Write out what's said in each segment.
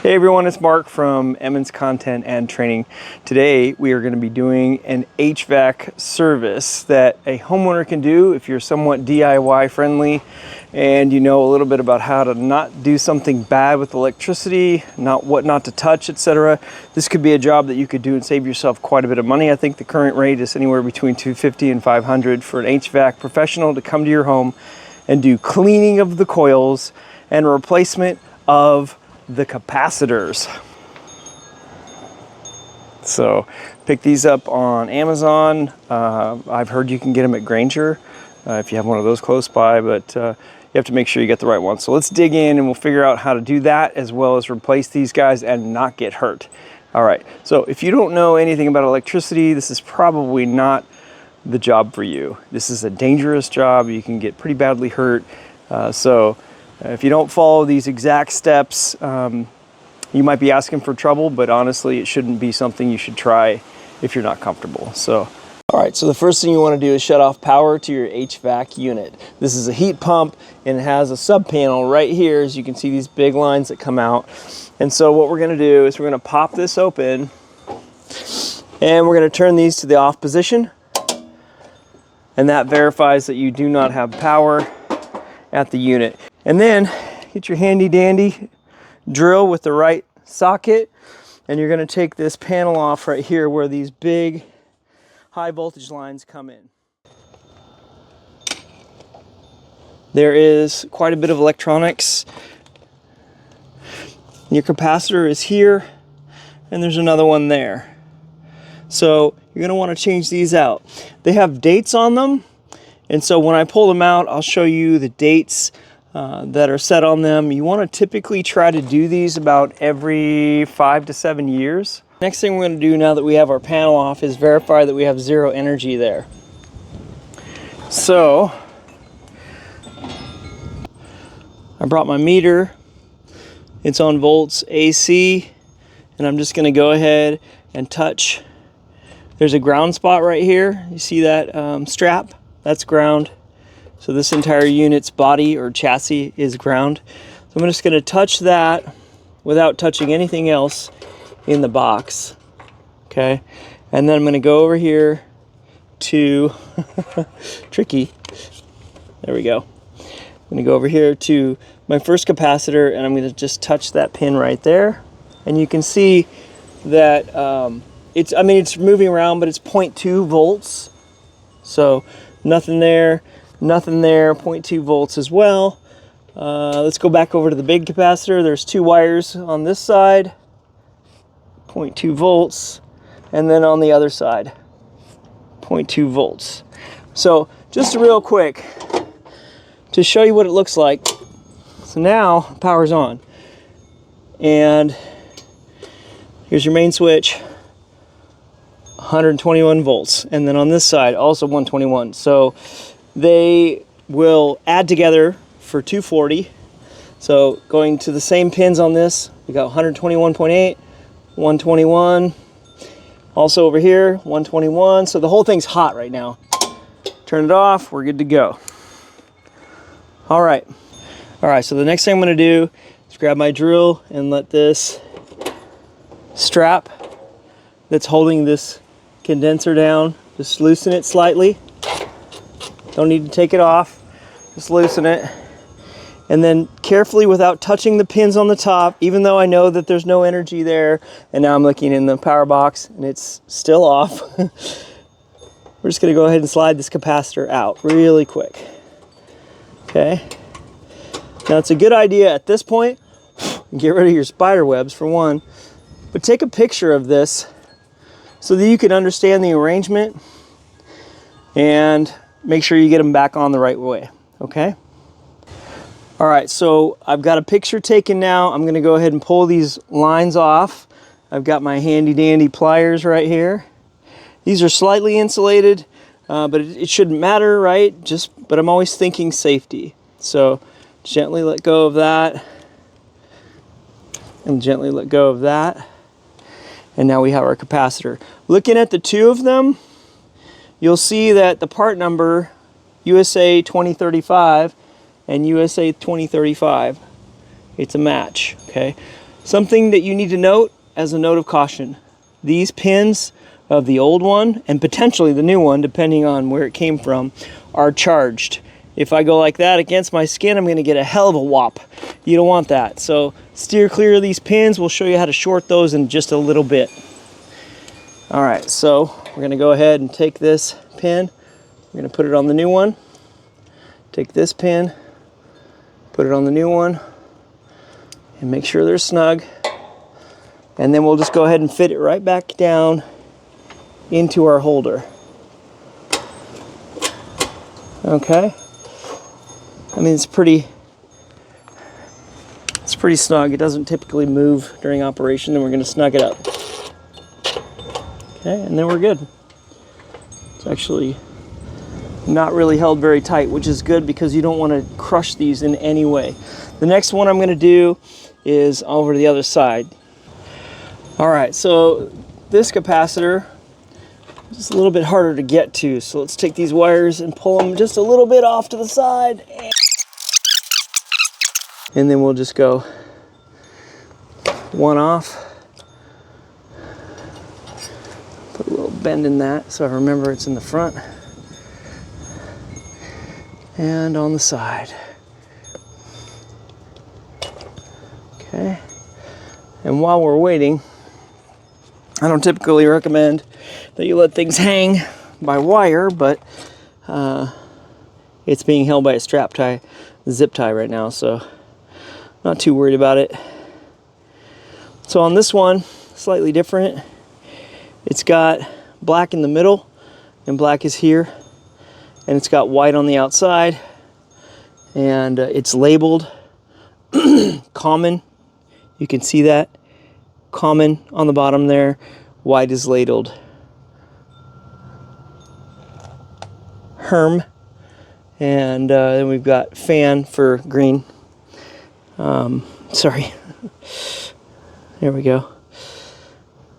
Hey everyone, it's Mark from Emmons Content and Training. Today we are going to be doing an HVAC service that a homeowner can do if you're somewhat DIY friendly and you know a little bit about how to not do something bad with electricity, what not to touch, etc. This could be a job that you could do and save yourself quite a bit of money. I think the current rate is anywhere between $250 and $500 for an HVAC professional to come to your home and do cleaning of the coils and replacement of the capacitors. So pick these up on Amazon. I've heard you can get them at Grainger if you have one of those close by, but you have to make sure you get the right one. So let's dig in and we'll figure out how to do that as well as replace these guys and not get hurt. All right, so if you don't know anything about electricity, this is probably not the job for you. This is a dangerous job. You can get pretty badly hurt. If you don't follow these exact steps, you might be asking for trouble, but honestly, it shouldn't be something you should try if you're not comfortable. So, all right, so the first thing you want to do is shut off power to your HVAC unit. This is a heat pump and it has a sub panel right here. As you can see, these big lines that come out. And so what we're going to do is we're going to pop this open and we're going to turn these to the off position. And that verifies that you do not have power at the unit. And then get your handy dandy drill with the right socket, and you're going to take this panel off right here where these big high voltage lines come in. There is quite a bit of electronics. Your capacitor is here, and there's another one there. So you're going to want to change these out. They have dates on them, and so when I pull them out, I'll show you the dates that are set on them. You want to typically try to do these about every 5 to 7 years. Next thing we're going to do now that we have our panel off is verify that we have zero energy there. So I brought my meter. It's on volts AC, and I'm just going to go ahead and touch. There's a ground spot right here. You see that strap? That's ground. So this entire unit's body or chassis is ground. So I'm just going to touch that without touching anything else in the box. Okay, and then I'm going to go over here to tricky. There we go. I'm going to go over here to my first capacitor, and I'm going to just touch that pin right there. And you can see that it's moving around, but it's 0.2 volts. So nothing there. Nothing there, 0.2 volts as well. Let's go back over to the big capacitor. There's 2 wires on this side, 0.2 volts, and then on the other side, 0.2 volts. So just real quick to show you what it looks like. So now power's on, and here's your main switch, 121 volts, and then on this side also 121. So they will add together for 240. So going to the same pins on this, we got 121.8, 121. Also over here, 121. So the whole thing's hot right now. Turn it off, we're good to go. All right, so the next thing I'm gonna do is grab my drill and let this strap that's holding this condenser down, just loosen it slightly. Don't need to take it off, just loosen it. And then carefully, without touching the pins on the top, even though I know that there's no energy there, and now I'm looking in the power box and it's still off, we're just gonna go ahead and slide this capacitor out really quick. Okay. Now it's a good idea at this point, get rid of your spider webs for one, but take a picture of this so that you can understand the arrangement and make sure you get them back on the right way, okay? All right, so I've got a picture taken now. I'm gonna go ahead and pull these lines off. I've got my handy dandy pliers right here. These are slightly insulated, but it shouldn't matter, right? But I'm always thinking safety. So gently let go of that, and gently let go of that. And now we have our capacitor. Looking at the 2 of them, you'll see that the part number, USA 2035 and USA 2035, it's a match, okay? Something that you need to note as a note of caution. These pins of the old one and potentially the new one, depending on where it came from, are charged. If I go like that against my skin, I'm going to get a hell of a whop. You don't want that. So steer clear of these pins. We'll show you how to short those in just a little bit. All right, so we're going to go ahead and take this pin. We're going to put it on the new one. Take this pin, put it on the new one, and make sure they're snug. And then we'll just go ahead and fit it right back down into our holder. Okay. I mean, it's pretty snug. It doesn't typically move during operation. Then we're going to snug it up. Okay, and then we're good. It's actually not really held very tight, which is good because you don't want to crush these in any way. The next one I'm going to do is over to the other side. All right, so this capacitor is a little bit harder to get to, so let's take these wires and pull them just a little bit off to the side. And then we'll just go one off. Put a little bend in that so I remember it's in the front. And on the side. Okay. And while we're waiting, I don't typically recommend that you let things hang by wire, but it's being held by a strap tie, zip tie right now, so not too worried about it. So on this one, slightly different. It's got black in the middle and black is here, and it's got white on the outside, and it's labeled common. You can see that. Common on the bottom there, white is labeled Herm, and then we've got fan for green. Sorry, there we go,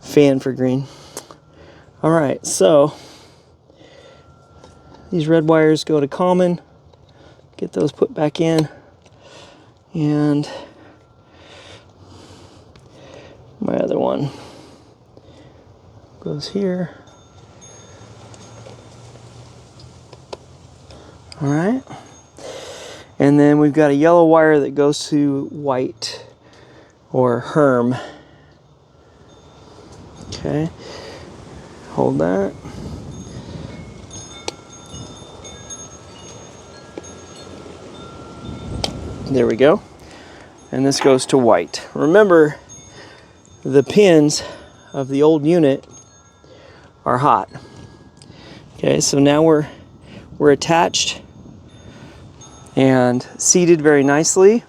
fan for green. All right, so these red wires go to common, get those put back in, and my other one goes here. All right. And then we've got a yellow wire that goes to white or Herm. Okay. Hold that. There we go. And this goes to white. Remember, the pins of the old unit are hot. Okay, so now we're attached and seated very nicely,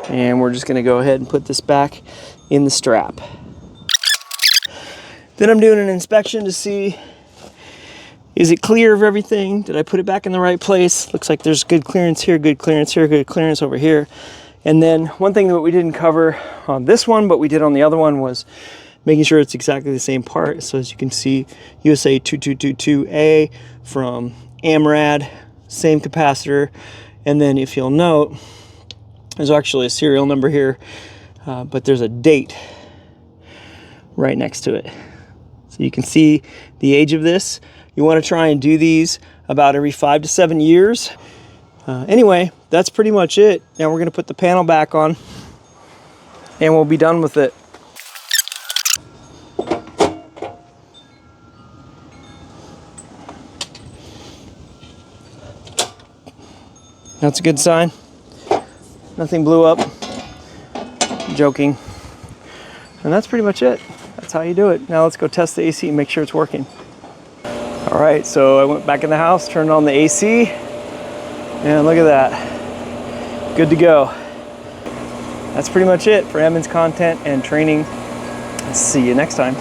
and we're just going to go ahead and put this back in the strap. Then I'm doing an inspection to see, is it clear of everything? Did I put it back in the right place? Looks like there's good clearance here, good clearance here, good clearance over here. And then one thing that we didn't cover on this one, but we did on the other one, was making sure it's exactly the same part. So as you can see, USA 2222A from AMRAD, same capacitor. And then if you'll note, there's actually a serial number here, but there's a date right next to it. So you can see the age of this. You want to try and do these about every 5 to 7 years. Anyway, that's pretty much it. Now we're going to put the panel back on and we'll be done with it. That's a good sign. Nothing blew up. Joking. And that's pretty much it. That's how you do it. Now let's go test the AC and make sure it's working. All right, so I went back in the house, turned on the AC, and look at that. Good to go. That's pretty much it for Emmons content and training. See you next time.